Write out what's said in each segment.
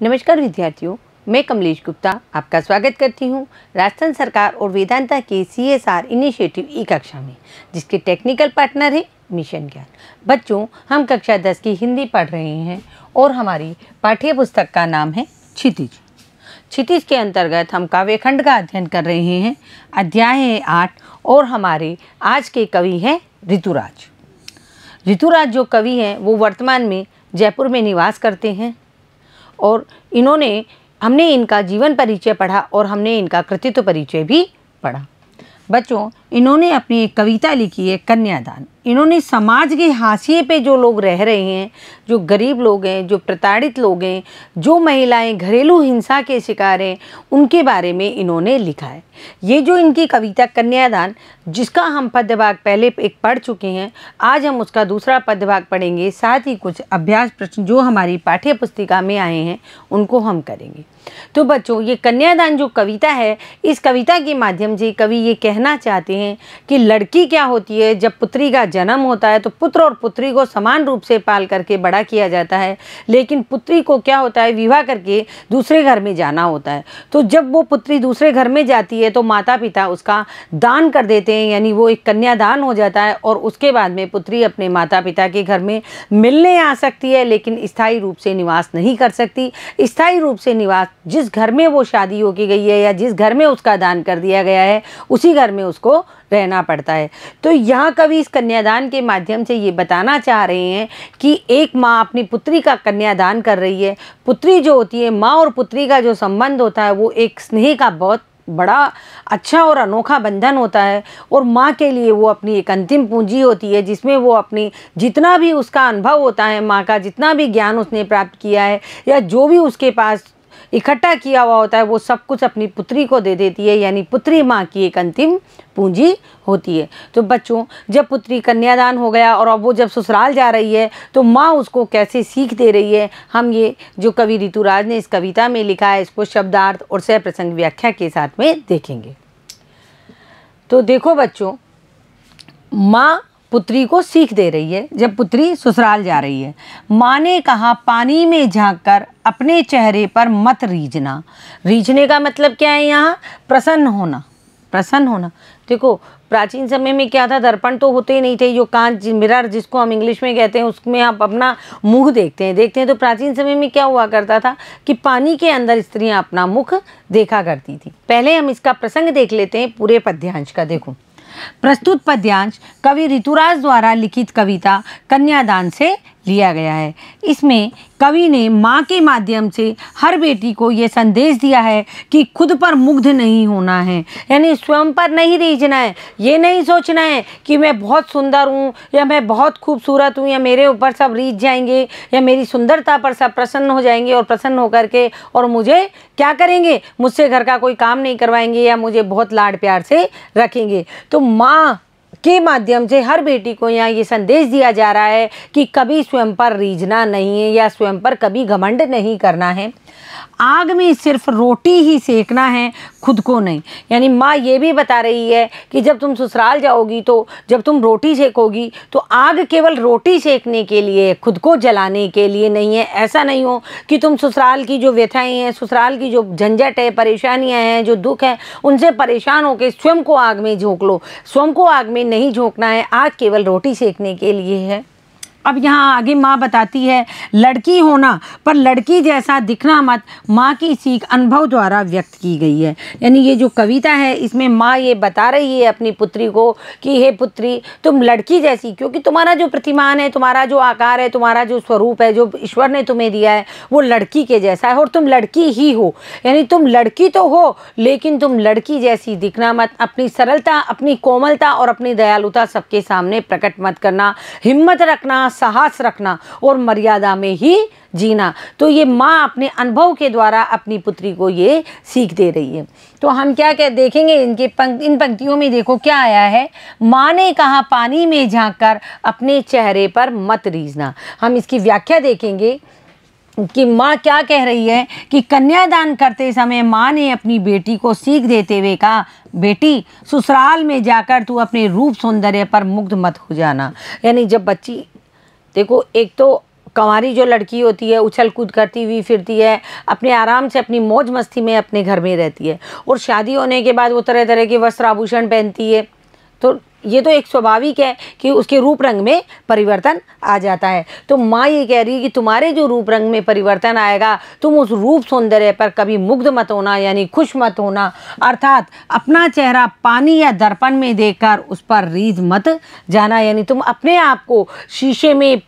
नमस्कार विद्यार्थियों, मैं कमलेश गुप्ता आपका स्वागत करती हूं राजस्थान सरकार और वेदांता के CSR इनिशिएटिव ई कक्षा में, जिसके टेक्निकल पार्टनर है मिशन ज्ञान। बच्चों, हम कक्षा 10 की हिंदी पढ़ रहे हैं और हमारी पाठ्य पुस्तक का नाम है क्षितिज। क्षितिज के अंतर्गत हम काव्यखंड का अध्ययन कर रहे हैं। अध्याय है 8 और हमारे आज के कवि हैं ऋतुराज। ऋतुराज जो कवि हैं वो वर्तमान में जयपुर में निवास करते हैं और हमने इनका जीवन परिचय पढ़ा और हमने इनका कृतित्व परिचय भी पढ़ा। बच्चों, इन्होंने अपनी एक कविता लिखी है कन्यादान। इन्होंने समाज के हाशिए पे जो लोग रह रहे हैं, जो गरीब लोग हैं, जो प्रताड़ित लोग हैं, जो महिलाएं घरेलू हिंसा के शिकार हैं, उनके बारे में इन्होंने लिखा है। ये जो इनकी कविता कन्यादान, जिसका हम पद्यभाग पहले एक पढ़ चुके हैं, आज हम उसका दूसरा पद्यभाग पढ़ेंगे। साथ ही कुछ अभ्यास प्रश्न जो हमारी पाठ्य पुस्तिका में आए हैं उनको हम करेंगे। तो बच्चों, ये कन्यादान जो कविता है, इस कविता के माध्यम से कवि ये कहना चाहते हैं कि लड़की क्या होती है। जब पुत्री का जन्म होता है तो पुत्र और पुत्री को समान रूप से पाल करके बड़ा किया जाता है, लेकिन पुत्री को क्या होता है, विवाह करके दूसरे घर में जाना होता है। तो जब वो पुत्री दूसरे घर में जाती है तो माता पिता उसका दान कर देते हैं, यानी वो एक कन्यादान हो जाता है और उसके बाद में पुत्री अपने माता पिता के घर में मिलने आ सकती है, लेकिन स्थायी रूप से निवास नहीं कर सकती। स्थायी रूप से निवास जिस घर में वो शादी होके गई है या जिस घर में उसका दान कर दिया गया है, उसी घर में उसको रहना पड़ता है। तो यहाँ कवि इस कन्यादान के माध्यम से ये बताना चाह रहे हैं कि एक माँ अपनी पुत्री का कन्यादान कर रही है। पुत्री जो होती है, माँ और पुत्री का जो संबंध होता है, वो एक स्नेह का बहुत बड़ा अच्छा और अनोखा बंधन होता है और माँ के लिए वो अपनी एक अंतिम पूंजी होती है, जिसमें वो अपनी जितना भी उसका अनुभव होता है, माँ का जितना भी ज्ञान उसने प्राप्त किया है या जो भी उसके पास इकट्ठा किया हुआ होता है, वो सब कुछ अपनी पुत्री को दे देती है। यानी पुत्री माँ की एक अंतिम पूंजी होती है। तो बच्चों, जब पुत्री कन्यादान हो गया और अब वो जब ससुराल जा रही है तो माँ उसको कैसे सीख दे रही है, हम ये जो कवि ऋतुराज ने इस कविता में लिखा है, इसको शब्दार्थ और सह प्रसंग व्याख्या के साथ में देखेंगे। तो देखो बच्चों, माँ पुत्री को सीख दे रही है जब पुत्री ससुराल जा रही है। माँ ने कहा, पानी में झांककर अपने चेहरे पर मत रीझना। रीझने का मतलब क्या है यहाँ? प्रसन्न होना। प्रसन्न होना। देखो, प्राचीन समय में क्या था, दर्पण तो होते ही नहीं थे। जो कांच, मिरर जिसको हम इंग्लिश में कहते हैं, उसमें आप अपना मुंह देखते हैं। तो प्राचीन समय में क्या हुआ करता था कि पानी के अंदर स्त्रियां अपना मुख देखा करती थी। पहले हम इसका प्रसंग देख लेते हैं पूरे पद्यांश का। देखो, प्रस्तुत पद्यांश कवि ऋतुराज द्वारा लिखित कविता कन्यादान से लिया गया है। इसमें कवि ने माँ के माध्यम से हर बेटी को ये संदेश दिया है कि खुद पर मुग्ध नहीं होना है, यानी स्वयं पर नहीं रीझना है। ये नहीं सोचना है कि मैं बहुत सुंदर हूँ या मैं बहुत खूबसूरत हूँ या मेरे ऊपर सब रीझ जाएंगे या मेरी सुंदरता पर सब प्रसन्न हो जाएंगे और प्रसन्न होकर के और मुझे क्या करेंगे, मुझसे घर का कोई काम नहीं करवाएंगे या मुझे बहुत लाड प्यार से रखेंगे। तो माँ के माध्यम से हर बेटी को यहाँ ये संदेश दिया जा रहा है कि कभी स्वयं पर रीझना नहीं है या स्वयं पर कभी घमंड नहीं करना है। आग में सिर्फ रोटी ही सेकना है, खुद को नहीं। यानी माँ ये भी बता रही है कि जब तुम ससुराल जाओगी तो जब तुम रोटी सेकोगी तो आग केवल रोटी सेकने के लिए, खुद को जलाने के लिए नहीं है। ऐसा नहीं हो कि तुम ससुराल की जो व्यथाएं हैं, ससुराल की जो झंझट है, परेशानियां हैं, जो दुख है, उनसे परेशान होकर स्वयं को आग में झोंक लो। स्वयं को आग में नहीं झोंकना है, आग केवल रोटी सेकने के लिए है। अब यहाँ आगे माँ बताती है, लड़की होना पर लड़की जैसा दिखना मत, माँ की सीख अनुभव द्वारा व्यक्त की गई है। यानी ये जो कविता है, इसमें माँ ये बता रही है अपनी पुत्री को कि हे पुत्री, तुम लड़की जैसी, क्योंकि तुम्हारा जो प्रतिमान है, तुम्हारा जो आकार है, तुम्हारा जो स्वरूप है, जो ईश्वर ने तुम्हें दिया है, वो लड़की के जैसा है और तुम लड़की ही हो। यानी तुम लड़की तो हो, लेकिन तुम लड़की जैसी दिखना मत। अपनी सरलता, अपनी कोमलता और अपनी दयालुता सबके सामने प्रकट मत करना। हिम्मत रखना, साहस रखना और मर्यादा में ही जीना। तो ये माँ अपने अनुभव के द्वारा अपनी पुत्री को ये सीख दे रही है। तो हम क्या देखेंगे इन पंक्तियों में। देखो क्या आया है, माँ ने कहा, पानी में झांककर अपने चेहरे पर मत रीझना। हम इसकी व्याख्या देखेंगे कि माँ क्या कह रही है कि कन्यादान करते समय माँ ने अपनी बेटी को सीख देते हुए कहा, बेटी ससुराल में जाकर तू अपने रूप सौंदर्य पर मुग्ध मत हो जाना। यानी जब बच्ची, देखो, एक तो कंवारी जो लड़की होती है उछल कूद करती हुई फिरती है, अपने आराम से अपनी मौज मस्ती में अपने घर में रहती है, और शादी होने के बाद वो तरह तरह के वस्त्र आभूषण पहनती है। तो ये तो एक स्वाभाविक है कि उसके रूप रंग में परिवर्तन आ जाता है। तो माँ ये कह रही है कि तुम्हारे जो रूप रंग में परिवर्तन आएगा, तुम उस रूप सौंदर्य पर कभी मुग्ध मत होना, यानी खुश मत होना, अर्थात अपना चेहरा पानी या दर्पण में देखकर उस पर रीझ मत जाना, यानी तुम अपने आप को शीशे में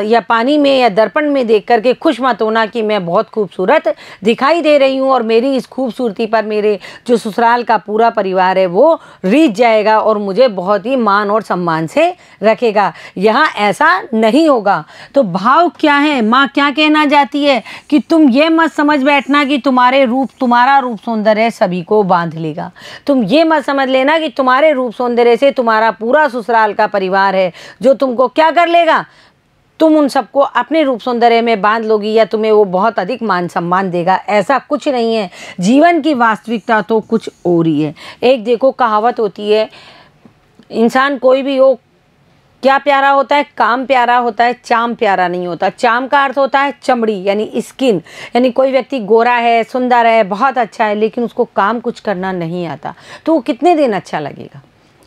या पानी में या दर्पण में देख करके खुश मत होना कि मैं बहुत खूबसूरत दिखाई दे रही हूँ और मेरी इस खूबसूरती पर मेरे जो ससुराल का पूरा परिवार है वो रीझ जाएगा और मुझे बहुत मान और सम्मान से रखेगा। यहाँ ऐसा नहीं होगा। तो भाव क्या है, माँ क्या कहना चाहती है कि तुम ये मत समझ बैठना कि तुम्हारा रूप सौंदर्य सभी को बांध लेगा। तुम ये मत समझ लेना कि तुम्हारे रूप सौंदर्य से तुम्हारा पूरा ससुराल का परिवार है जो तुमको क्या कर लेगा, तुम उन सबको अपने रूप सौंदर्य में बांध लोगी या तुम्हें वो बहुत अधिक मान सम्मान देगा। ऐसा कुछ नहीं है। जीवन की वास्तविकता तो कुछ और ही है। एक देखो कहावत होती है, इंसान कोई भी हो, क्या प्यारा होता है, काम प्यारा होता है, चाम प्यारा नहीं होता। चाम का अर्थ होता है चमड़ी यानी स्किन, यानी कोई व्यक्ति गोरा है, सुंदर है, बहुत अच्छा है, लेकिन उसको काम कुछ करना नहीं आता तो वो कितने दिन अच्छा लगेगा,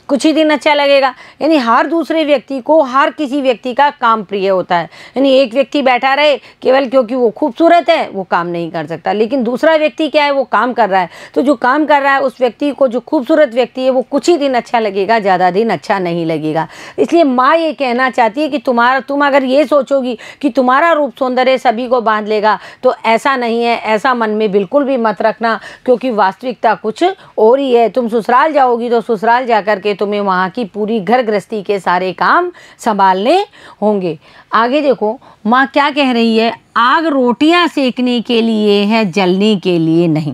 कुछ ही दिन अच्छा लगेगा। यानी हर दूसरे व्यक्ति को हर किसी व्यक्ति का काम प्रिय होता है। यानी एक व्यक्ति बैठा रहे केवल क्योंकि वो खूबसूरत है वो काम नहीं कर सकता, लेकिन दूसरा व्यक्ति क्या है, वो काम कर रहा है, तो जो काम कर रहा है उस व्यक्ति को, जो खूबसूरत व्यक्ति है, वो कुछ ही दिन अच्छा लगेगा, ज़्यादा दिन अच्छा नहीं लगेगा। इसलिए माँ ये कहना चाहती है कि तुम अगर ये सोचोगी कि तुम्हारा रूप सौंदर्य सभी को बांध लेगा तो ऐसा नहीं है। ऐसा मन में बिल्कुल भी मत रखना, क्योंकि वास्तविकता कुछ और ही है। तुम ससुराल जाओगी तो ससुराल जाकर के तुम्हें वहाँ की पूरी घर गृहस्थी के सारे काम संभालने होंगे। आगे देखो माँ क्या कह रही है, आग रोटियां सेकने के लिए है, जलने के लिए नहीं।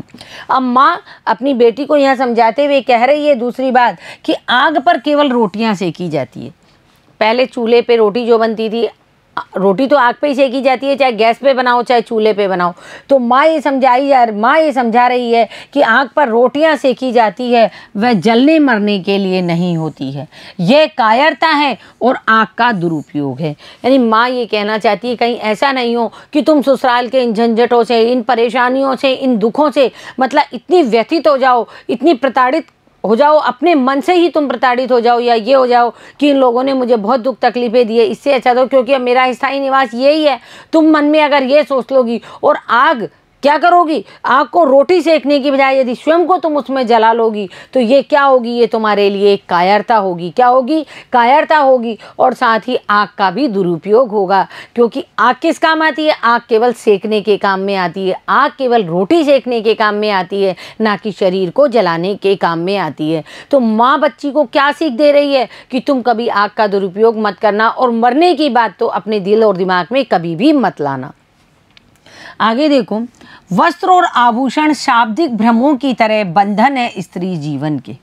अब माँ अपनी बेटी को यहाँ समझाते हुए कह रही है दूसरी बात कि आग पर केवल रोटियां सेकी जाती है। पहले चूल्हे पे रोटी जो बनती थी, रोटी तो आग पे ही सेकी जाती है, चाहे गैस पे बनाओ चाहे चूल्हे पे बनाओ। तो माँ ये समझा रही है कि आग पर रोटियां सेकी जाती है, वह जलने मरने के लिए नहीं होती है। यह कायरता है और आग का दुरुपयोग है। यानी माँ ये कहना चाहती है कहीं ऐसा नहीं हो कि तुम ससुराल के इन झंझटों से, इन परेशानियों से, इन दुखों से मतलब इतनी व्यथित हो जाओ, इतनी प्रताड़ित हो जाओ, अपने मन से ही तुम प्रताड़ित हो जाओ या ये हो जाओ कि इन लोगों ने मुझे बहुत दुख तकलीफें दी है, इससे अच्छा तो क्योंकि अब मेरा स्थायी निवास यही है। तुम मन में अगर ये सोच लोगी और आग क्या करोगी, आग को रोटी सेकने की बजाय यदि स्वयं को तुम उसमें जला लोगी तो ये क्या होगी, ये तुम्हारे लिए एक कायरता होगी। क्या होगी, कायरता होगी। और साथ ही आग का भी दुरुपयोग होगा, क्योंकि आग किस काम आती है, आग केवल सेकने के काम में आती है, आग केवल रोटी सेकने के काम में आती है, ना कि शरीर को जलाने के काम में आती है। तो माँ बच्ची को क्या सीख दे रही है कि तुम कभी आग का दुरुपयोग मत करना और मरने की बात तो अपने दिल और दिमाग में कभी भी मत लाना। आगे देखो, वस्त्र और आभूषण शाब्दिक भ्रमों की तरह बंधन है स्त्री जीवन के।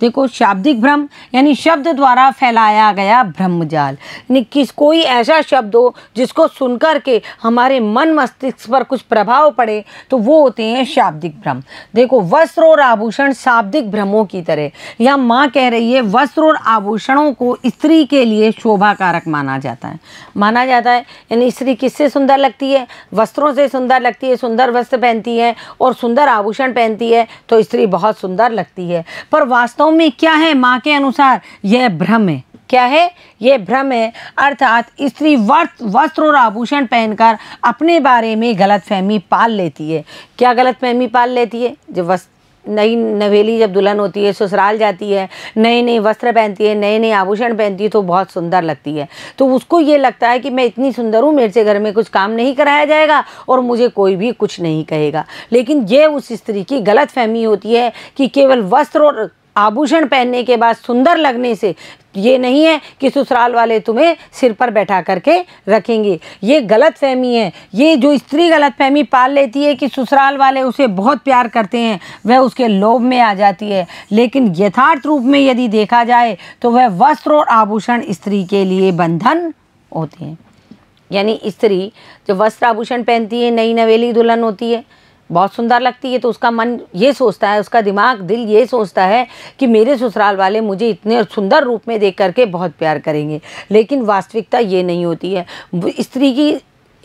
देखो शाब्दिक भ्रम यानी शब्द द्वारा फैलाया गया ब्रह्मजाल, यानी कोई ऐसा शब्द हो जिसको सुनकर के हमारे मन मस्तिष्क पर कुछ प्रभाव पड़े तो वो होते हैं शाब्दिक भ्रम। देखो वस्त्र और आभूषण शाब्दिक भ्रमों की तरह, यहाँ माँ कह रही है वस्त्र और आभूषणों को स्त्री के लिए शोभा कारक माना जाता है। यानी स्त्री किससे सुंदर लगती है, वस्त्रों से सुंदर लगती है। सुंदर वस्त्र पहनती है और सुंदर आभूषण पहनती है तो स्त्री बहुत सुंदर लगती है। पर वास्तव में क्या है, माँ के अनुसार यह भ्रम है। क्या है, ये भ्रम है। अर्थात स्त्री वस्त्र और आभूषण पहनकर अपने बारे में गलतफहमी पाल लेती है। क्या गलतफहमी पाल लेती है, जब नई नवेली जब दुल्हन होती है, ससुराल जाती है, नए नए वस्त्र पहनती है, नए नए आभूषण पहनती है तो बहुत सुंदर लगती है। तो उसको ये लगता है कि मैं इतनी सुंदर हूँ, मेरे से घर में कुछ काम नहीं कराया जाएगा और मुझे कोई भी कुछ नहीं कहेगा। लेकिन ये उस स्त्री की गलतफहमी होती है कि केवल वस्त्र और आभूषण पहनने के बाद सुंदर लगने से ये नहीं है कि ससुराल वाले तुम्हें सिर पर बैठा करके रखेंगे। ये गलतफहमी है। ये जो स्त्री गलतफहमी पाल लेती है कि ससुराल वाले उसे बहुत प्यार करते हैं, वह उसके लोभ में आ जाती है। लेकिन यथार्थ रूप में यदि देखा जाए तो वह वस्त्र और आभूषण स्त्री के लिए बंधन होते हैं। यानी स्त्री जो वस्त्र आभूषण पहनती है, नई नवेली दुल्हन होती है, बहुत सुंदर लगती है, तो उसका मन ये सोचता है, उसका दिमाग दिल ये सोचता है कि मेरे ससुराल वाले मुझे इतने सुंदर रूप में देख करके बहुत प्यार करेंगे। लेकिन वास्तविकता ये नहीं होती है। स्त्री की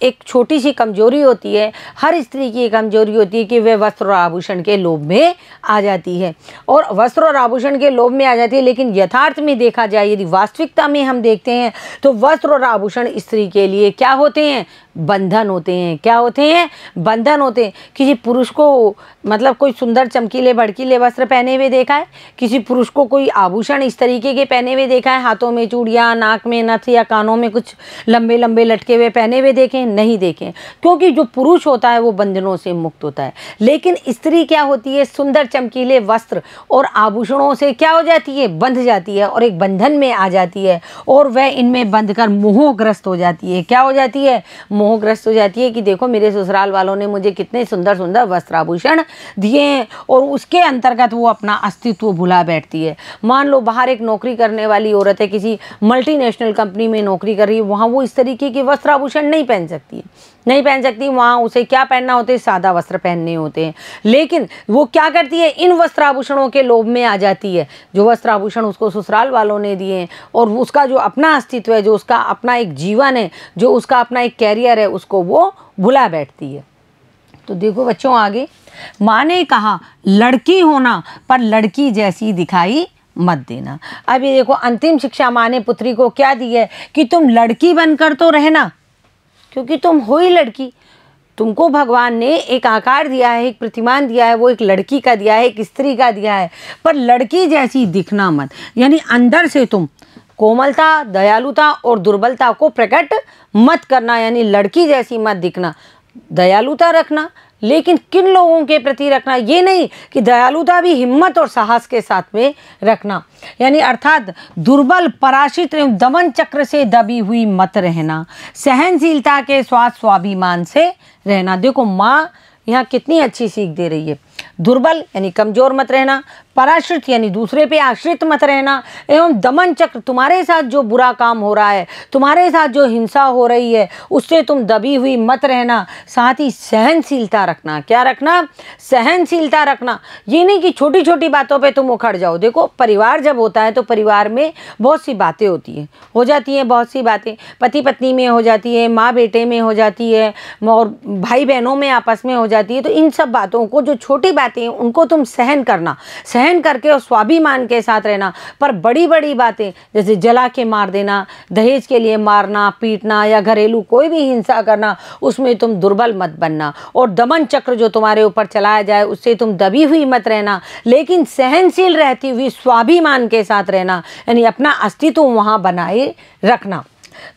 एक छोटी सी कमजोरी होती है, हर स्त्री की कमजोरी होती है कि वह वस्त्र और आभूषण के लोभ में आ जाती है, और वस्त्र और आभूषण के लोभ में आ जाती है। लेकिन यथार्थ में देखा जाए, यदि वास्तविकता में हम देखते हैं तो वस्त्र और आभूषण स्त्री के लिए क्या होते हैं? बंधन होते हैं। क्या होते हैं? बंधन होते हैं। किसी पुरुष को मतलब कोई सुंदर चमकीले भड़कीले वस्त्र पहने हुए देखा है? किसी पुरुष को कोई आभूषण इस तरीके के पहने हुए देखा है? हाथों में चूड़ियाँ, नाक में नथ या कानों में कुछ लंबे लंबे लटके हुए पहने हुए देखे? नहीं देखे, क्योंकि जो पुरुष होता है वो बंधनों से मुक्त होता है। लेकिन स्त्री क्या होती है? सुंदर चमकीले वस्त्र और आभूषणों से क्या हो जाती है? बंध जाती है, और एक बंधन में आ जाती है, और वह इनमें बंध कर मोहग्रस्त हो जाती है। क्या हो जाती है? मोहग्रस्त हो जाती है कि देखो मेरे ससुराल वालों ने मुझे कितने सुंदर सुंदर वस्त्र आभूषण दिए हैं, और उसके अंतर्गत वो अपना अस्तित्व भुला बैठती है। मान लो बाहर एक नौकरी करने वाली औरत है, किसी मल्टीनेशनल कंपनी में नौकरी कर रही है, वहाँ वो इस तरीके के वस्त्र आभूषण नहीं पहन सकती है, नहीं पहन सकती। वहाँ उसे क्या पहनना होते हैं? सादा वस्त्र पहनने होते हैं। लेकिन वो क्या करती है? इन वस्त्र आभूषणों के लोभ में आ जाती है, जो वस्त्र आभूषण उसको ससुराल वालों ने दिए हैं, और उसका जो अपना अस्तित्व है, जो उसका अपना एक जीवन है, जो उसका अपना एक कैरियर है, उसको वो भुला बैठती है। तो देखो बच्चों, आगे माँ ने कहा लड़की होना पर लड़की जैसी दिखाई मत देना। अब ये देखो, अंतिम शिक्षा माँ ने पुत्री को क्या दी है कि तुम लड़की बनकर तो रहना, क्योंकि तुम हो ही लड़की। तुमको भगवान ने एक आकार दिया है, एक प्रतिमान दिया है, वो एक लड़की का दिया है, एक स्त्री का दिया है, पर लड़की जैसी दिखना मत। यानी अंदर से तुम कोमलता, दयालुता और दुर्बलता को प्रकट मत करना, यानी लड़की जैसी मत दिखना। दयालुता रखना, लेकिन किन लोगों के प्रति रखना? ये नहीं कि दयालुता भी हिम्मत और साहस के साथ में रखना, यानी अर्थात दुर्बल, पराजित एवं दमन चक्र से दबी हुई मत रहना, सहनशीलता के साथ स्वाभिमान से रहना। देखो माँ यहाँ कितनी अच्छी सीख दे रही है। दुर्बल यानी कमजोर मत रहना, पराश्रित यानी दूसरे पे आश्रित मत रहना, एवं दमन चक्र, तुम्हारे साथ जो बुरा काम हो रहा है, तुम्हारे साथ जो हिंसा हो रही है, उससे तुम दबी हुई मत रहना। साथ ही सहनशीलता रखना। क्या रखना? सहनशीलता रखना। ये नहीं कि छोटी छोटी बातों पे तुम उखड़ जाओ। देखो परिवार जब होता है तो परिवार में बहुत सी बातें होती हैं, हो जाती हैं बहुत सी बातें, पति पत्नी में हो जाती है, माँ बेटे में हो जाती है, और भाई बहनों में आपस में हो जाती है। तो इन सब बातों को, जो छोटी बातें हैं, उनको तुम सहन करना, सहन करके और स्वाभिमान के साथ रहना। पर बड़ी बड़ी बातें जैसे जला के मार देना, दहेज के लिए मारना पीटना, या घरेलू कोई भी हिंसा करना, उसमें तुम दुर्बल मत बनना, और दमन चक्र जो तुम्हारे ऊपर चलाया जाए उससे तुम दबी हुई मत रहना, लेकिन सहनशील रहती हुई स्वाभिमान के साथ रहना, यानी अपना अस्तित्व वहाँ बनाए रखना।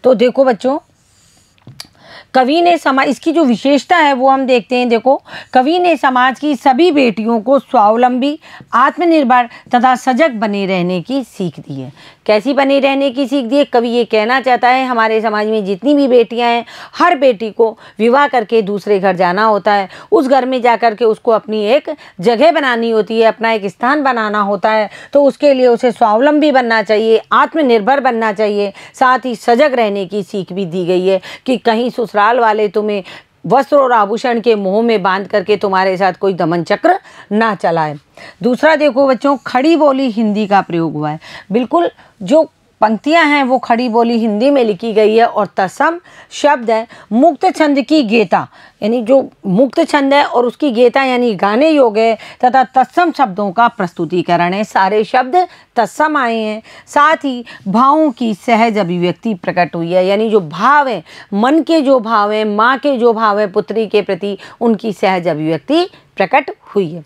तो देखो बच्चों, कवि ने समाज, इसकी जो विशेषता है वो हम देखते हैं। देखो, कवि ने समाज की सभी बेटियों को स्वावलंबी, आत्मनिर्भर तथा सजग बने रहने की सीख दी है। कैसी बने रहने की सीख दी है? कवि ये कहना चाहता है हमारे समाज में जितनी भी बेटियां हैं, हर बेटी को विवाह करके दूसरे घर जाना होता है, उस घर में जा कर के उसको अपनी एक जगह बनानी होती है, अपना एक स्थान बनाना होता है। तो उसके लिए उसे स्वावलंबी बनना चाहिए, आत्मनिर्भर बनना चाहिए, साथ ही सजग रहने की सीख भी दी गई है कि कहीं ससुराल वाले तुम्हें वस्त्र और आभूषण के मोह में बांध करके तुम्हारे साथ कोई दमन चक्र ना चलाए। दूसरा देखो बच्चों, खड़ी बोली हिंदी का प्रयोग हुआ है। बिल्कुल जो पंक्तियां हैं वो खड़ी बोली हिंदी में लिखी गई है, और तत्सम शब्द है मुक्त छंद की गेता, यानी जो मुक्त छंद है और उसकी गेता यानी गाने योग है, तथा तत्सम शब्दों का प्रस्तुतिकरण है। सारे शब्द तत्सम आए हैं। साथ ही भावों की सहज अभिव्यक्ति प्रकट हुई है, यानी जो भाव है, मन के जो भाव है, माँ के जो भाव है पुत्री के प्रति, उनकी सहज अभिव्यक्ति प्रकट हुई है।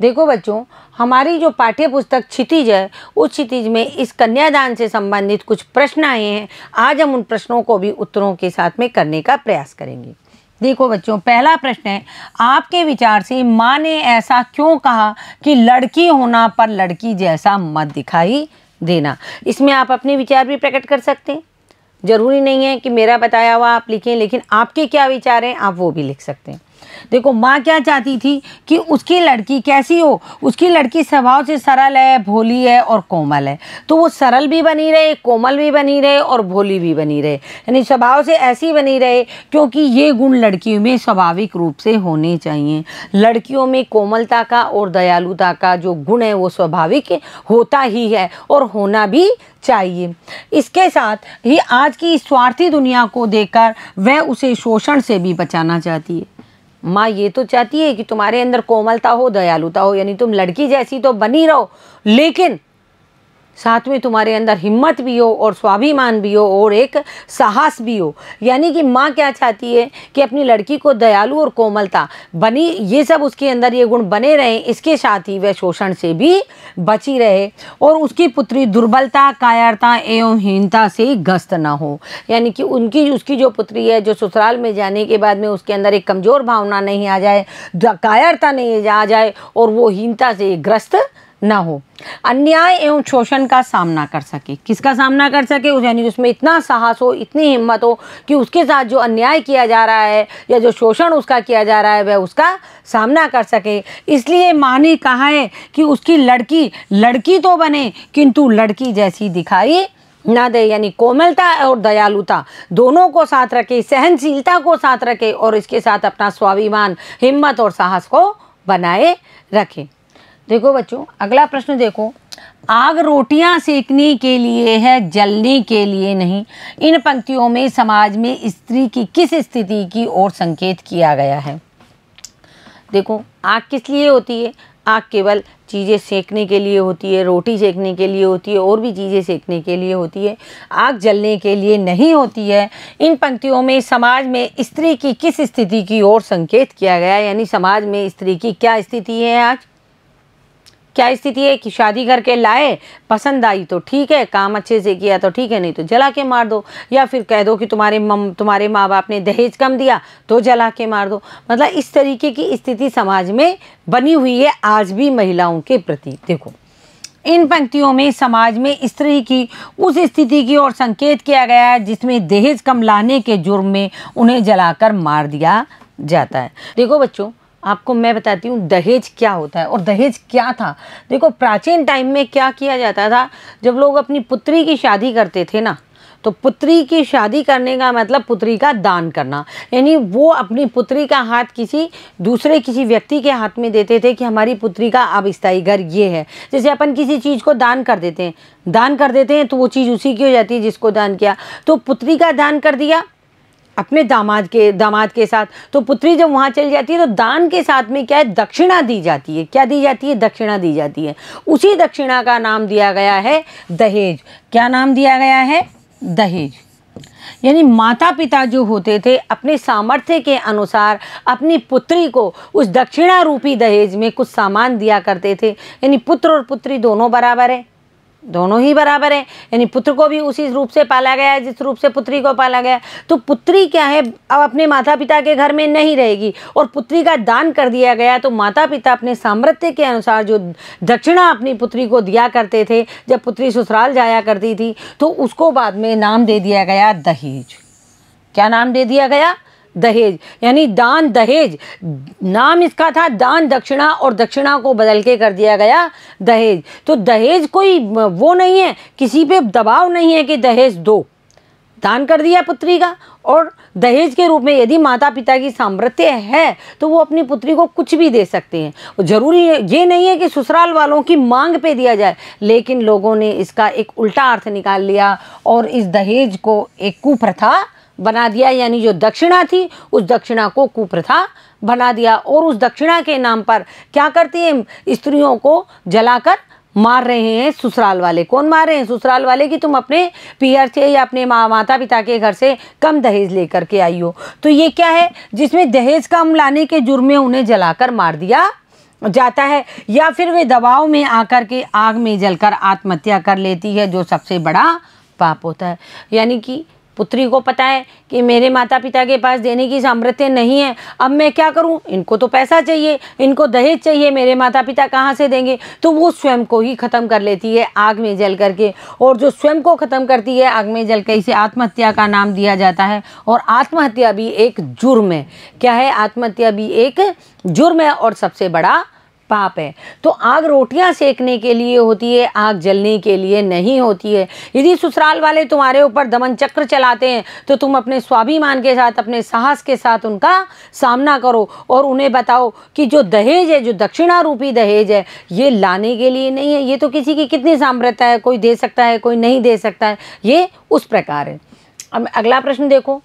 देखो बच्चों, हमारी जो पाठ्य पुस्तक क्षितिज है, उस क्षितिज में इस कन्यादान से संबंधित कुछ प्रश्न आए हैं। आज हम उन प्रश्नों को भी उत्तरों के साथ में करने का प्रयास करेंगे। देखो बच्चों, पहला प्रश्न है, आपके विचार से माँ ने ऐसा क्यों कहा कि लड़की होना पर लड़की जैसा मत दिखाई देना? इसमें आप अपने विचार भी प्रकट कर सकते हैं। जरूरी नहीं है कि मेरा बताया हुआ आप लिखें, लेकिन आपके क्या विचार हैं आप वो भी लिख सकते हैं। देखो माँ क्या चाहती थी कि उसकी लड़की कैसी हो, उसकी लड़की स्वभाव से सरल है, भोली है और कोमल है, तो वो सरल भी बनी रहे, कोमल भी बनी रहे और भोली भी बनी रहे, यानी स्वभाव से ऐसी बनी रहे, क्योंकि ये गुण लड़कियों में स्वाभाविक रूप से होने चाहिए। लड़कियों में कोमलता का और दयालुता का जो गुण है वो स्वाभाविक होता ही है और होना भी चाहिए। इसके साथ ही आज की स्वार्थी दुनिया को देखकर वह उसे शोषण से भी बचाना चाहती है। माँ ये तो चाहती है कि तुम्हारे अंदर कोमलता हो, दयालुता हो, यानी तुम लड़की जैसी तो बनी रहो, लेकिन साथ में तुम्हारे अंदर हिम्मत भी हो और स्वाभिमान भी हो और एक साहस भी हो। यानी कि माँ क्या चाहती है कि अपनी लड़की को दयालु और कोमलता बनी, ये सब उसके अंदर ये गुण बने रहें, इसके साथ ही वह शोषण से भी बची रहे और उसकी पुत्री दुर्बलता, कायरता एवं हीनता से ग्रस्त ना हो। यानी कि उसकी जो पुत्री है, जो ससुराल में जाने के बाद में उसके अंदर एक कमज़ोर भावना नहीं आ जाए, कायरता नहीं आ जाए और वो हीनता से ग्रस्त ना हो। अन्याय एवं शोषण का सामना कर सके। किसका सामना कर सके? यानी उसमें इतना साहस हो, इतनी हिम्मत हो कि उसके साथ जो अन्याय किया जा रहा है या जो शोषण उसका किया जा रहा है वह उसका सामना कर सके। इसलिए माँ ने कहा है कि उसकी लड़की तो बने किंतु लड़की जैसी दिखाई ना दे, यानी कोमलता और दयालुता दोनों को साथ रखे, सहनशीलता को साथ रखे और इसके साथ अपना स्वाभिमान, हिम्मत और साहस को बनाए रखे। देखो बच्चों, अगला प्रश्न देखो, आग रोटियां सेकने के लिए है, जलने के लिए नहीं। इन पंक्तियों में समाज में स्त्री की किस स्थिति की ओर संकेत किया गया है? देखो, आग किस लिए होती है? आग केवल चीज़ें सेकने के लिए होती है, रोटी सेकने के लिए होती है और भी चीज़ें सेकने के लिए होती है, आग जलने के लिए नहीं होती है। इन पंक्तियों में समाज में स्त्री की किस स्थिति की ओर संकेत किया गया है? यानी समाज में स्त्री की क्या स्थिति है? आज क्या स्थिति है कि शादी करके लाए, पसंद आई तो ठीक है, काम अच्छे से किया तो ठीक है, नहीं तो जला के मार दो, या फिर कह दो कि तुम्हारे माँ बाप ने दहेज कम दिया तो जला के मार दो। मतलब इस तरीके की स्थिति समाज में बनी हुई है आज भी महिलाओं के प्रति। देखो, इन पंक्तियों में समाज में स्त्री की उस स्थिति की ओर संकेत किया गया है जिसमें दहेज कम लाने के जुर्म में उन्हें जलाकर मार दिया जाता है। देखो बच्चों, आपको मैं बताती हूँ दहेज क्या होता है और दहेज क्या था। देखो, प्राचीन टाइम में क्या किया जाता था, जब लोग अपनी पुत्री की शादी करते थे ना, तो पुत्री की शादी करने का मतलब पुत्री का दान करना, यानी वो अपनी पुत्री का हाथ किसी व्यक्ति के हाथ में देते थे कि हमारी पुत्री का अब स्थायी घर ये है। जैसे अपन किसी चीज़ को दान कर देते हैं तो वो चीज़ उसी की हो जाती है जिसको दान किया। तो पुत्री का दान कर दिया अपने दामाद के साथ, तो पुत्री जब वहाँ चली जाती है तो दान के साथ में क्या है, दक्षिणा दी जाती है। क्या दी जाती है? दक्षिणा दी जाती है। उसी दक्षिणा का नाम दिया गया है दहेज। क्या नाम दिया गया है? दहेज। यानी माता पिता जो होते थे अपने सामर्थ्य के अनुसार अपनी पुत्री को उस दक्षिणा रूपी दहेज में कुछ सामान दिया करते थे। यानी पुत्र और पुत्री दोनों बराबर है, दोनों ही बराबर है, यानी पुत्र को भी उसी रूप से पाला गया है जिस रूप से पुत्री को पाला गया। तो पुत्री क्या है, अब अपने माता पिता के घर में नहीं रहेगी और पुत्री का दान कर दिया गया। तो माता पिता अपने सामर्थ्य के अनुसार जो दक्षिणा अपनी पुत्री को दिया करते थे जब पुत्री ससुराल जाया करती थी, तो उसको बाद में नाम दे दिया गया दहेज। क्या नाम दे दिया गया? दहेज। यानी दान दहेज, नाम इसका था दान दक्षिणा और दक्षिणा को बदल के कर दिया गया दहेज। तो दहेज कोई वो नहीं है, किसी पे दबाव नहीं है कि दहेज दो। दान कर दिया पुत्री का और दहेज के रूप में यदि माता पिता की सामर्थ्य है तो वो अपनी पुत्री को कुछ भी दे सकते हैं। जरूरी ये नहीं है कि ससुराल वालों की मांग पे दिया जाए, लेकिन लोगों ने इसका एक उल्टा अर्थ निकाल लिया और इस दहेज को एक कुप्रथा बना दिया। यानी जो दक्षिणा थी उस दक्षिणा को कुप्रथा बना दिया और उस दक्षिणा के नाम पर क्या करती है, स्त्रियों को जलाकर मार रहे हैं ससुराल वाले। कौन मार रहे हैं? ससुराल वाले कि तुम अपने पियर से या अपने माता पिता के घर से कम दहेज लेकर के आई हो। तो ये क्या है, जिसमें दहेज कम लाने के जुर्म में उन्हें जलाकर मार दिया जाता है, या फिर वे दबाव में आकर के आग में जलकर आत्महत्या कर लेती है, जो सबसे बड़ा पाप होता है। यानी कि पुत्री को पता है कि मेरे माता पिता के पास देने की सामर्थ्य नहीं है, अब मैं क्या करूं, इनको तो पैसा चाहिए, इनको दहेज चाहिए, मेरे माता पिता कहाँ से देंगे। तो वो स्वयं को ही ख़त्म कर लेती है आग में जल करके, और जो स्वयं को ख़त्म करती है आग में जल कर, इसे आत्महत्या का नाम दिया जाता है। और आत्महत्या भी एक जुर्म है। क्या है? आत्महत्या भी एक जुर्म है और सबसे बड़ा पाप है। तो आग रोटियां सेकने के लिए होती है, आग जलने के लिए नहीं होती है। यदि ससुराल वाले तुम्हारे ऊपर दमन चक्र चलाते हैं तो तुम अपने स्वाभिमान के साथ, अपने साहस के साथ उनका सामना करो और उन्हें बताओ कि जो दहेज है, जो दक्षिणा रूपी दहेज है, ये लाने के लिए नहीं है। ये तो किसी की कितनी सामर्थ्य है, कोई दे सकता है, कोई नहीं दे सकता है, ये उस प्रकार है। अब अगला प्रश्न देखो,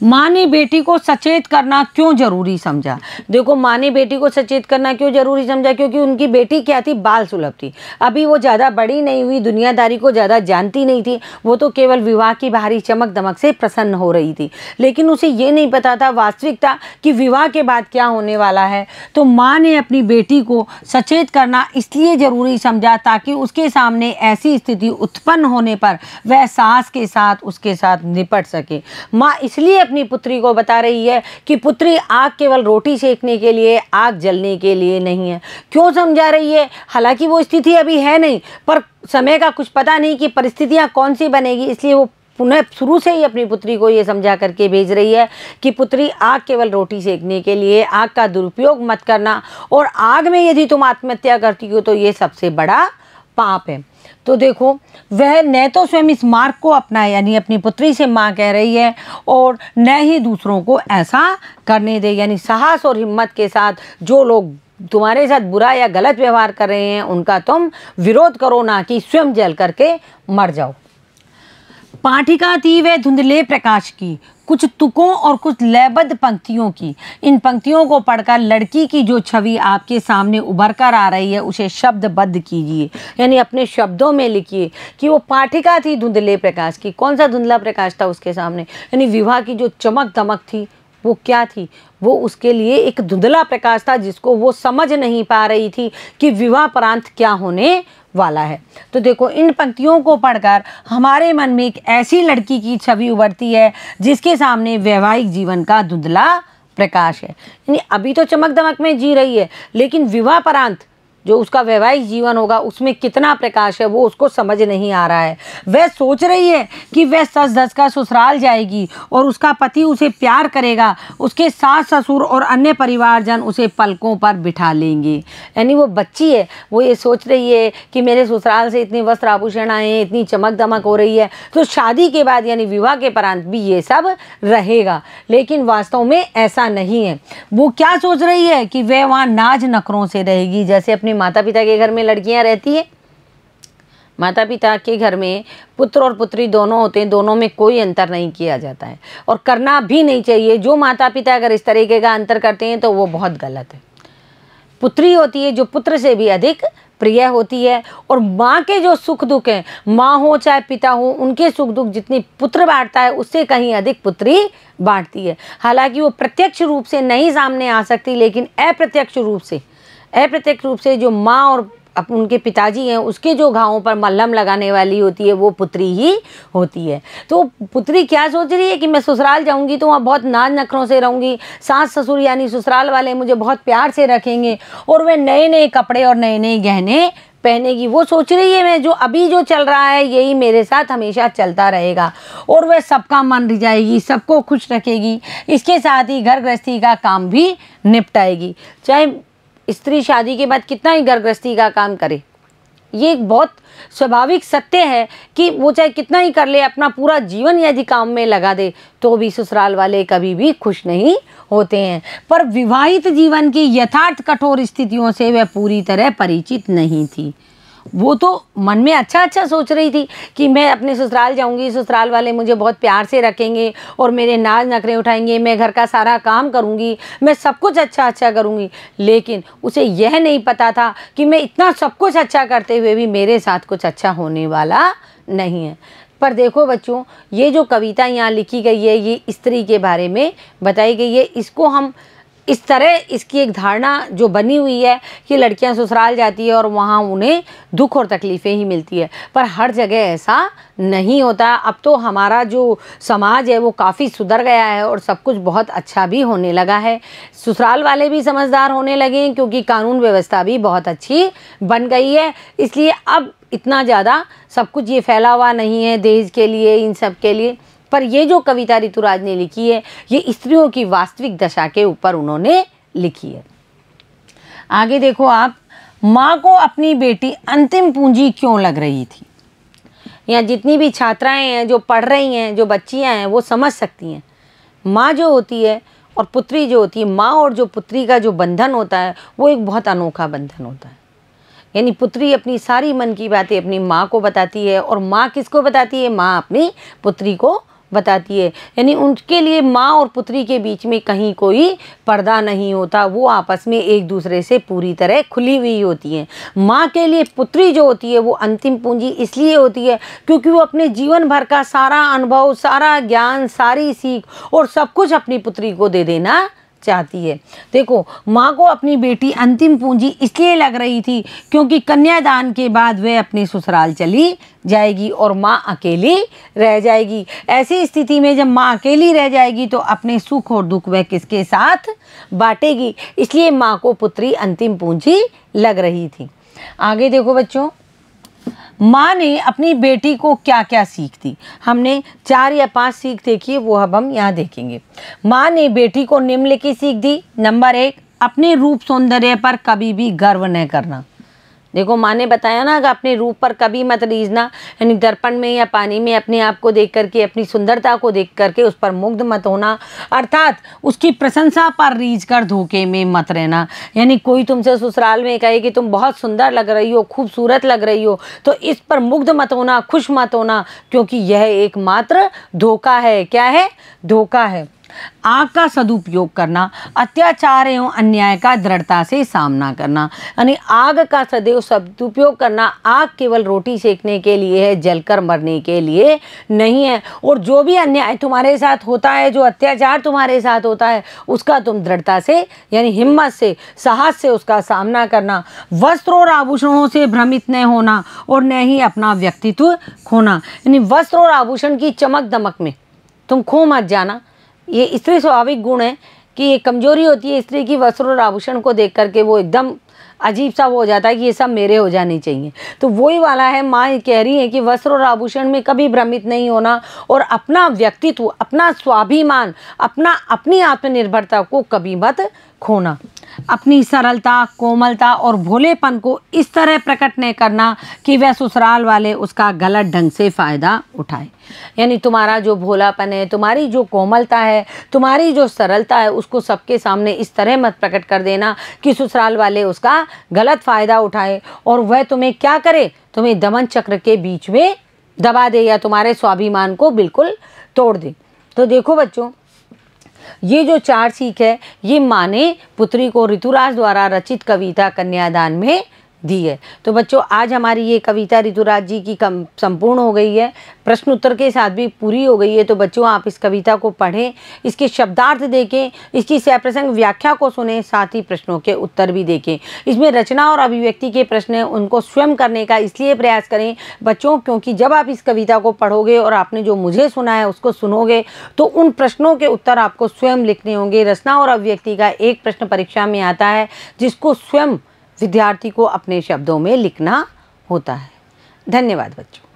माँ ने बेटी को सचेत करना क्यों जरूरी समझा। देखो, माँ ने बेटी को सचेत करना क्यों जरूरी समझा, क्योंकि उनकी बेटी क्या थी, बाल सुलभ थी। अभी वो ज़्यादा बड़ी नहीं हुई, दुनियादारी को ज़्यादा जानती नहीं थी, वो तो केवल विवाह की बाहरी चमक दमक से प्रसन्न हो रही थी। लेकिन उसे ये नहीं पता था वास्तविकता कि विवाह के बाद क्या होने वाला है। तो माँ ने अपनी बेटी को सचेत करना इसलिए ज़रूरी समझा ताकि उसके सामने ऐसी स्थिति उत्पन्न होने पर वह सास के साथ उसके साथ निपट सके। माँ इसलिए अपनी पुत्री को बता रही है कि पुत्री, आग केवल रोटी सेकने के लिए, आग जलने के लिए नहीं है। क्यों समझा रही है? हालांकि वो स्थिति अभी है नहीं, पर समय का कुछ पता नहीं कि परिस्थितियां कौन सी बनेगी, इसलिए वो पुनः शुरू से ही अपनी पुत्री को ये समझा करके भेज रही है कि पुत्री, आग केवल रोटी सेकने के लिए, आग का दुरुपयोग मत करना, और आग में यदि तुम आत्महत्या करती हो तो ये सबसे बड़ा पाप है। तो देखो, वह न तो स्वयं इस मार्ग को अपनाए, यानी अपनी पुत्री से माँ कह रही है, और न ही दूसरों को ऐसा करने दे। यानी साहस और हिम्मत के साथ जो लोग तुम्हारे साथ बुरा या गलत व्यवहार कर रहे हैं उनका तुम विरोध करो, ना कि स्वयं जल करके मर जाओ। पाठिका थी वह धुंधले प्रकाश की, कुछ तुकों और कुछ लयबद्ध पंक्तियों की। इन पंक्तियों को पढ़कर लड़की की जो छवि आपके सामने उभर कर आ रही है उसे शब्दबद्ध कीजिए, यानी अपने शब्दों में लिखिए कि वो पाठिका थी धुंधले प्रकाश की। कौन सा धुंधला प्रकाश था उसके सामने? यानी विवाह की जो चमक दमक थी वो क्या थी? वो उसके लिए एक धुंधला प्रकाश था जिसको वो समझ नहीं पा रही थी कि विवाह परांत क्या होने वाला है। तो देखो, इन पंक्तियों को पढ़कर हमारे मन में एक ऐसी लड़की की छवि उभरती है जिसके सामने वैवाहिक जीवन का धुंधला प्रकाश है। यानी अभी तो चमक दमक में जी रही है, लेकिन विवाह परांत जो उसका वैवाहिक जीवन होगा उसमें कितना प्रकाश है वो उसको समझ नहीं आ रहा है। वह सोच रही है कि वह सच धज का ससुराल जाएगी और उसका पति उसे प्यार करेगा, उसके सास ससुर और अन्य परिवारजन उसे पलकों पर बिठा लेंगे। यानी वो बच्ची है, वो ये सोच रही है कि मेरे ससुराल से इतने वस्त्र आभूषण आए हैं, इतनी चमक दमक हो रही है, तो शादी के बाद यानी विवाह के परांत भी ये सब रहेगा। लेकिन वास्तव में ऐसा नहीं है। वो क्या सोच रही है कि वह वहाँ नाज नखरों से रहेगी, जैसे अपने माता पिता के घर में लड़कियां रहती है। माता पिता के घर में पुत्र और पुत्री दोनों होते हैं, दोनों में कोई अंतर नहीं किया जाता है और करना भी नहीं चाहिए। जो माता पिता अगर इस तरीके का अंतर करते हैं तो वो बहुत गलत है। पुत्री होती है जो पुत्र से भी अधिक प्रिय होती है, और माँ के जो सुख दुख हैं, माँ हो चाहे पिता हो, उनके सुख दुख जितनी पुत्र बांटता है उससे कहीं अधिक पुत्री बांटती है। हालांकि वो प्रत्यक्ष रूप से नहीं सामने आ सकती, लेकिन अप्रत्यक्ष रूप से जो माँ और उनके पिताजी हैं उसके जो घावों पर मलहम लगाने वाली होती है वो पुत्री ही होती है। तो पुत्री क्या सोच रही है कि मैं ससुराल जाऊंगी तो वहाँ बहुत नाज नखरों से रहूंगी, सास ससुर यानी ससुराल वाले मुझे बहुत प्यार से रखेंगे और वे नए नए कपड़े और नए नए गहने पहनेगी। वो सोच रही है मैं जो अभी जो चल रहा है यही मेरे साथ हमेशा चलता रहेगा, और वह सबका मन रिझाएगी, सबको खुश रखेगी, इसके साथ ही घर गृहस्थी का काम भी निपटाएगी। चाहे स्त्री शादी के बाद कितना ही घर गृहस्थी का काम करे, ये एक बहुत स्वाभाविक सत्य है कि वो चाहे कितना ही कर ले, अपना पूरा जीवन यदि काम में लगा दे तो भी ससुराल वाले कभी भी खुश नहीं होते हैं। पर विवाहित जीवन की यथार्थ कठोर स्थितियों से वह पूरी तरह परिचित नहीं थी। वो तो मन में अच्छा सोच रही थी कि मैं अपने ससुराल जाऊंगी, ससुराल वाले मुझे बहुत प्यार से रखेंगे और मेरे नाज नखरे उठाएंगे, मैं घर का सारा काम करूंगी, मैं सब कुछ अच्छा करूंगी। लेकिन उसे यह नहीं पता था कि मैं इतना सब कुछ अच्छा करते हुए भी मेरे साथ कुछ अच्छा होने वाला नहीं है। पर देखो बच्चों, ये जो कविता यहाँ लिखी गई है ये स्त्री के बारे में बताई गई है, इसको हम इस तरह इसकी एक धारणा जो बनी हुई है कि लड़कियां ससुराल जाती है और वहाँ उन्हें दुख और तकलीफ़ें ही मिलती है, पर हर जगह ऐसा नहीं होता। अब तो हमारा जो समाज है वो काफ़ी सुधर गया है और सब कुछ बहुत अच्छा भी होने लगा है। ससुराल वाले भी समझदार होने लगे हैं क्योंकि कानून व्यवस्था भी बहुत अच्छी बन गई है, इसलिए अब इतना ज़्यादा सब कुछ ये फैला हुआ नहीं है दहेज के लिए, इन सब के लिए। पर ये जो कविता ऋतुराज ने लिखी है ये स्त्रियों की वास्तविक दशा के ऊपर उन्होंने लिखी है। आगे देखो आप, माँ को अपनी बेटी अंतिम पूंजी क्यों लग रही थी। यहाँ जितनी भी छात्राएं हैं जो पढ़ रही हैं, जो बच्चियां हैं, वो समझ सकती हैं। माँ जो होती है और पुत्री जो होती है, माँ और जो पुत्री का जो बंधन होता है वो एक बहुत अनोखा बंधन होता है। यानी पुत्री अपनी सारी मन की बातें अपनी माँ को बताती है और माँ किसको बताती है, माँ अपनी पुत्री को बताती है। यानी उनके लिए माँ और पुत्री के बीच में कहीं कोई पर्दा नहीं होता, वो आपस में एक दूसरे से पूरी तरह खुली हुई होती हैं। माँ के लिए पुत्री जो होती है वो अंतिम पूंजी इसलिए होती है क्योंकि वो अपने जीवन भर का सारा अनुभव, सारा ज्ञान, सारी सीख और सब कुछ अपनी पुत्री को दे देना चाहती है। देखो, माँ को अपनी बेटी अंतिम पूंजी इसलिए लग रही थी क्योंकि कन्यादान के बाद वह अपने ससुराल चली जाएगी और माँ अकेली रह जाएगी। ऐसी स्थिति में जब माँ अकेली रह जाएगी तो अपने सुख और दुख वह किसके साथ बांटेगी, इसलिए माँ को पुत्री अंतिम पूंजी लग रही थी। आगे देखो बच्चों, माँ ने अपनी बेटी को क्या क्या सीख दी। हमने 4 या 5 सीख देखी है, वो अब हम यहाँ देखेंगे। माँ ने बेटी को निम्नलिखित सीख दी। नंबर 1, अपने रूप सौंदर्य पर कभी भी गर्व न करना। देखो, माँ ने बताया ना कि अपने रूप पर कभी मत रीझना, यानी दर्पण में या पानी में अपने आप को देख करके, अपनी सुंदरता को देख करके उस पर मुग्ध मत होना, अर्थात उसकी प्रशंसा पर रीझ कर धोखे में मत रहना। यानी कोई तुमसे ससुराल में कहे कि तुम बहुत सुंदर लग रही हो, खूबसूरत लग रही हो, तो इस पर मुग्ध मत होना, खुश मत होना, क्योंकि यह एकमात्र धोखा है। क्या है? धोखा है। आग का सदुपयोग करना, अत्याचार एवं अन्याय का दृढ़ता से सामना करना। यानी आग का सदैव सदुपयोग करना, आग केवल रोटी सेकने के लिए है, जलकर मरने के लिए नहीं है। और जो भी अन्याय तुम्हारे साथ होता है, जो अत्याचार तुम्हारे साथ होता है, उसका तुम दृढ़ता से यानी हिम्मत से, साहस से उसका सामना करना। वस्त्र और आभूषणों से भ्रमित न होना और न ही अपना व्यक्तित्व खोना। यानी वस्त्र और आभूषण की चमक दमक में तुम खो मत जाना। ये स्त्री स्वाभाविक गुण है कि ये कमजोरी होती है स्त्री की, वस्त्र और आभूषण को देख करके वो एकदम अजीब सा वो हो जाता है कि ये सब मेरे हो जाने चाहिए। तो वही वाला है, माँ कह रही है कि वस्त्र और आभूषण में कभी भ्रमित नहीं होना और अपना व्यक्तित्व, अपना स्वाभिमान, अपनी आत्मनिर्भरता को कभी मत खोना। अपनी सरलता, कोमलता और भोलेपन को इस तरह प्रकट नहीं करना कि वह ससुराल वाले उसका गलत ढंग से फ़ायदा उठाए। यानी तुम्हारा जो भोलापन है, तुम्हारी जो कोमलता है, तुम्हारी जो सरलता है, उसको सबके सामने इस तरह मत प्रकट कर देना कि ससुराल वाले उसका गलत फ़ायदा उठाए और वह तुम्हें क्या करे, तुम्हें दमन चक्र के बीच में दबा दे या तुम्हारे स्वाभिमान को बिल्कुल तोड़ दे। तो देखो बच्चों, ये जो 4 सीख है ये माँ ने पुत्री को ऋतुराज द्वारा रचित कविता कन्यादान में दी है। तो बच्चों, आज हमारी ये कविता ऋतुराज जी की संपूर्ण हो गई है, प्रश्न उत्तर के साथ भी पूरी हो गई है। तो बच्चों, आप इस कविता को पढ़ें, इसके शब्दार्थ देखें, इसकी सप्रसंग व्याख्या को सुनें, साथ ही प्रश्नों के उत्तर भी देखें। इसमें रचना और अभिव्यक्ति के प्रश्न हैं, उनको स्वयं करने का इसलिए प्रयास करें बच्चों क्योंकि जब आप इस कविता को पढ़ोगे और आपने जो मुझे सुना है उसको सुनोगे तो उन प्रश्नों के उत्तर आपको स्वयं लिखने होंगे। रचना और अभिव्यक्ति का एक प्रश्न परीक्षा में आता है जिसको स्वयं विद्यार्थी को अपने शब्दों में लिखना होता है। धन्यवाद बच्चों।